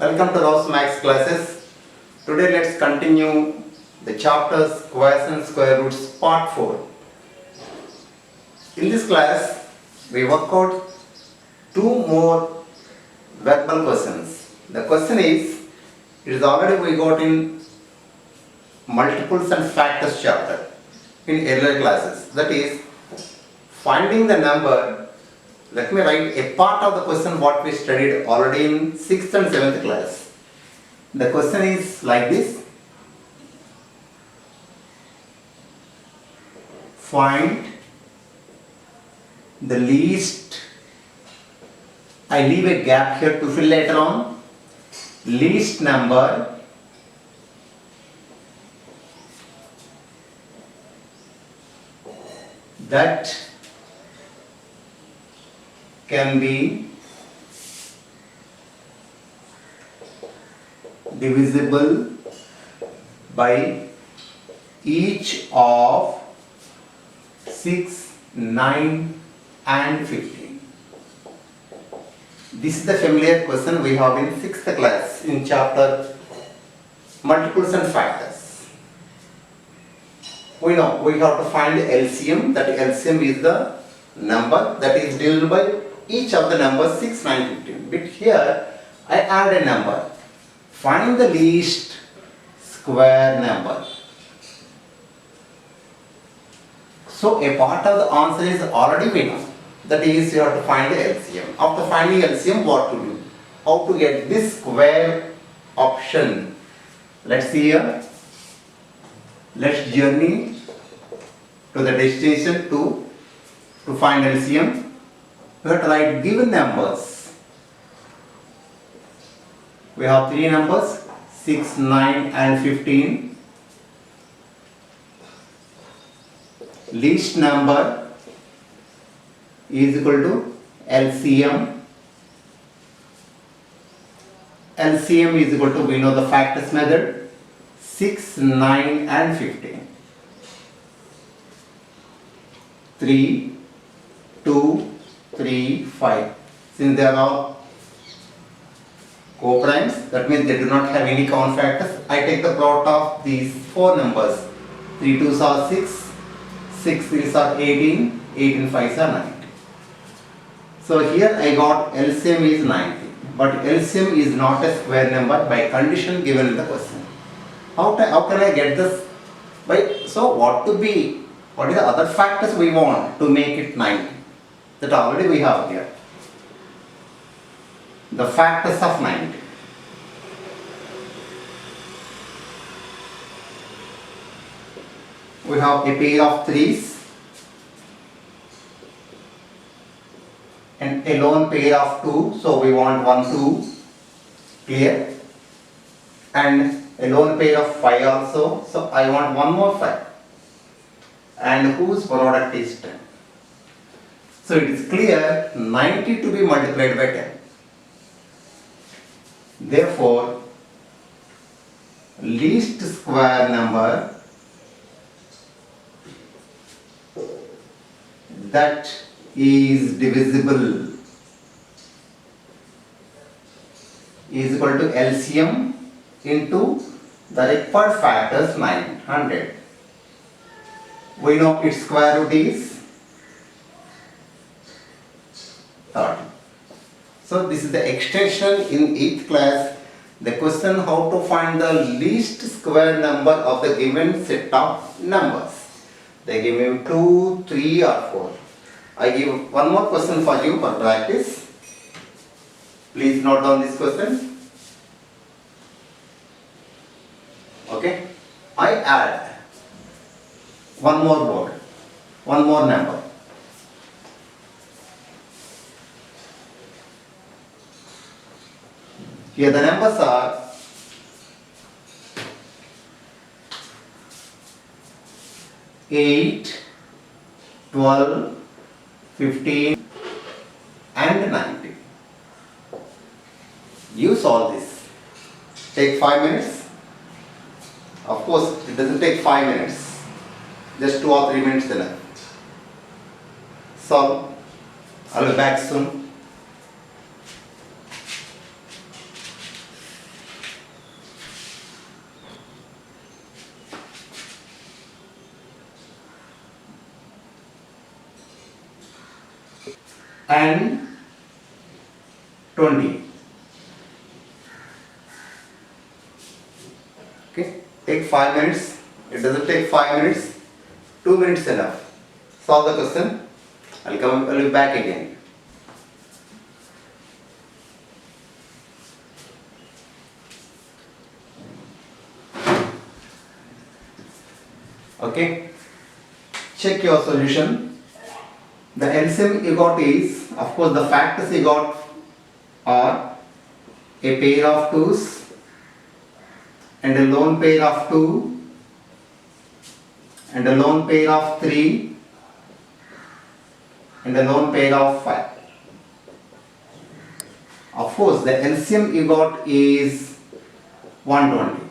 Welcome to Ross Max classes. Today let's continue the chapter Squares and Square Roots part 4. In this class we work out two more verbal questions. The question is, it is already we got in multiples and factors chapter in earlier classes. That is finding the number. Let me write a part of the question what we studied already in 6th and 7th class. The question is like this. Find the least, I leave a gap here to fill later on, least number that can be divisible by each of 6, 9 and 15. This is the familiar question we have in 6th class in chapter multiples and factors. We know we have to find the LCM, that LCM is the number that is divisible by each of the numbers 6, 9, 15. But here I add a number. Find the least square number. So a part of the answer is already we know. That is, you have to find the LCM. After finding LCM, what to do? How to get this square option? Let's see here. Let's journey to the destination to find LCM. We have to write given numbers. We have three numbers, 6, 9 and 15. Least number is equal to LCM. LCM is equal to, we know the factors method, 6, 9 and 15. 3, 2, 3, 5. Since they are all co-primes, that means they do not have any common factors. I take the plot of these four numbers. 3 2s are 6, 6 3s are 18, 18 5s are 90. So here I got LCM is 90, but LCM is not a square number by condition given in the question. How can I get this? So what is the other factors we want to make it 90? That already we have here. The factors of 90. We have a pair of 3's and a lone pair of 2, so we want 1, 2, clear, and a lone pair of 5 also, so I want one more 5, and whose product is 10. So it is clear 90 to be multiplied by 10. Therefore, least square number that is divisible is equal to LCM into the required factors 900. We know its square root is 30. So this is the extension in 8th class. The question how to find the least square number of the given set of numbers. They give me 2, 3 or 4. I give one more question for you for practice. Please note down this question. Okay. I add one more word, one more number. Here the numbers are 8, 12, 15 and 90. You solve this. Take 5 minutes. Of course, it doesn't take 5 minutes. Just 2 or 3 minutes enough. Solve. I'll be back soon. and 20. Okay, take 5 minutes. It doesn't take 5 minutes, 2 minutes enough. Solve the question. I'll be back again. Okay, check your solution. The LCM you got is, of course, the factors you got are a pair of 2's and a lone pair of 2 and a lone pair of 3 and a lone pair of 5. Of course, the LCM you got is 120.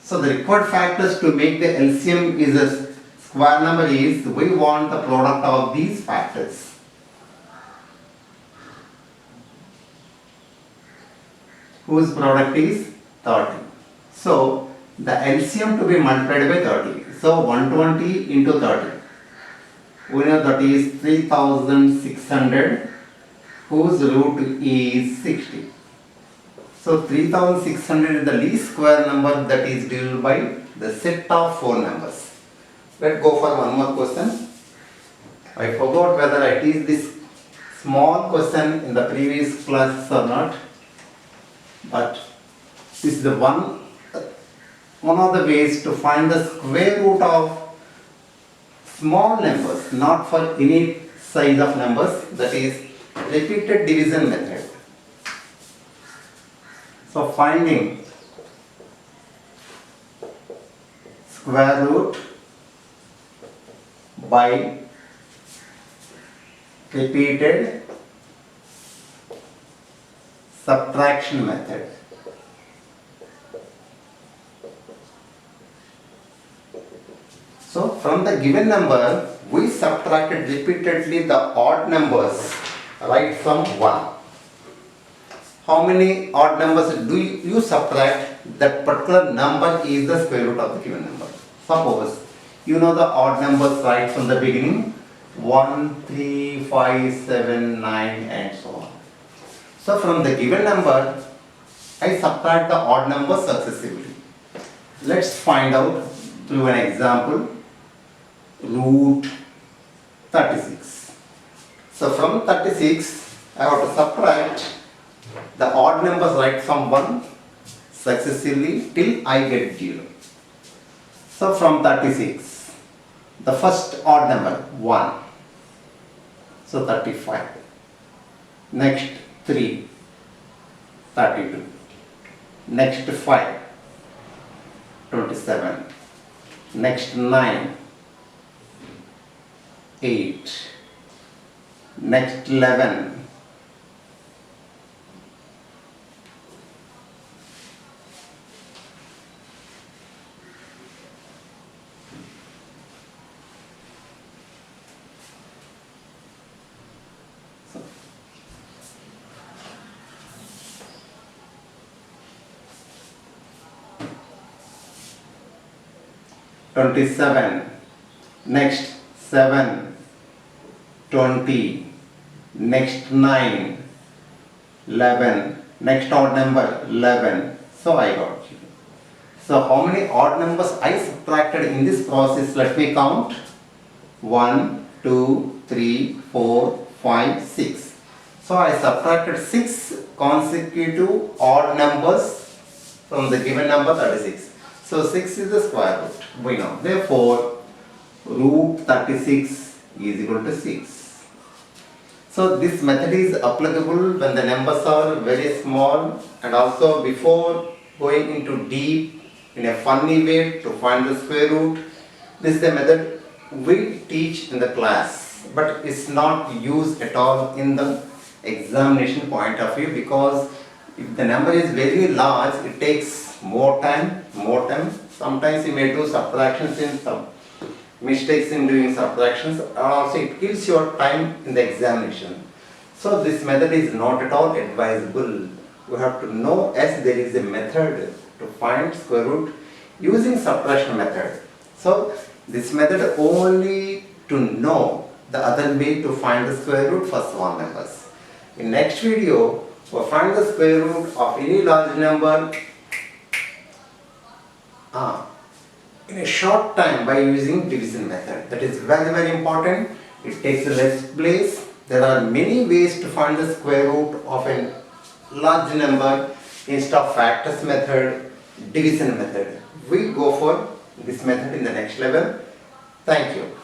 So the required factors to make the LCM is a square number is, we want the product of these factors. Whose product is 30. So the LCM to be multiplied by 30. So 120 into 30. We know that is 3600, whose root is 60. So 3600 is the least square number that is divided by the set of 4 numbers. Let's go for one more question. I forgot whether I teach this small question in the previous class or not, but this is the one of the ways to find the square root of small numbers, not for any size of numbers, that is repeated division method. So finding square root by repeated subtraction method. So from the given number, we subtracted repeatedly the odd numbers right from 1. How many odd numbers do you subtract? That particular number is the square root of the given number. Suppose you know the odd numbers right from the beginning, 1, 3, 5, 7, 9 and so on. So from the given number, I subtract the odd numbers successively. Let's find out through an example. Root 36. So from 36, I have to subtract the odd numbers right from 1 successively till I get 0. So from 36, the first odd number 1. So 35. Next 3, 32. Next 5, 27. Next 9, 8. Next 11. So, 27. Next 7, 20. Next 9, 11. Next odd number 11. So I got 0. So how many odd numbers I subtracted in this process? Let me count. 1, 2, 3, 4, 5, 6. So I subtracted 6 consecutive odd numbers from the given number 36. So 6 is the square root, we know. Therefore, root 36 is equal to 6. So this method is applicable when the numbers are very small, and also before going into deep in a funny way to find the square root. This is the method we teach in the class, but it's not used at all in the examination point of view, because if the number is very large, it takes more time. Sometimes you may do subtractions in some mistakes in doing subtractions, and also it kills your time in the examination. So this method is not at all advisable. You have to know as there is a method to find square root using subtraction method. So this method only to know the other way to find the square root for small numbers. In next video, we'll find the square root of any large number in a short time by using division method. That is very important. It takes less place. There are many ways to find the square root of a large number instead of factors method, division method. We go for this method in the next level. Thank you.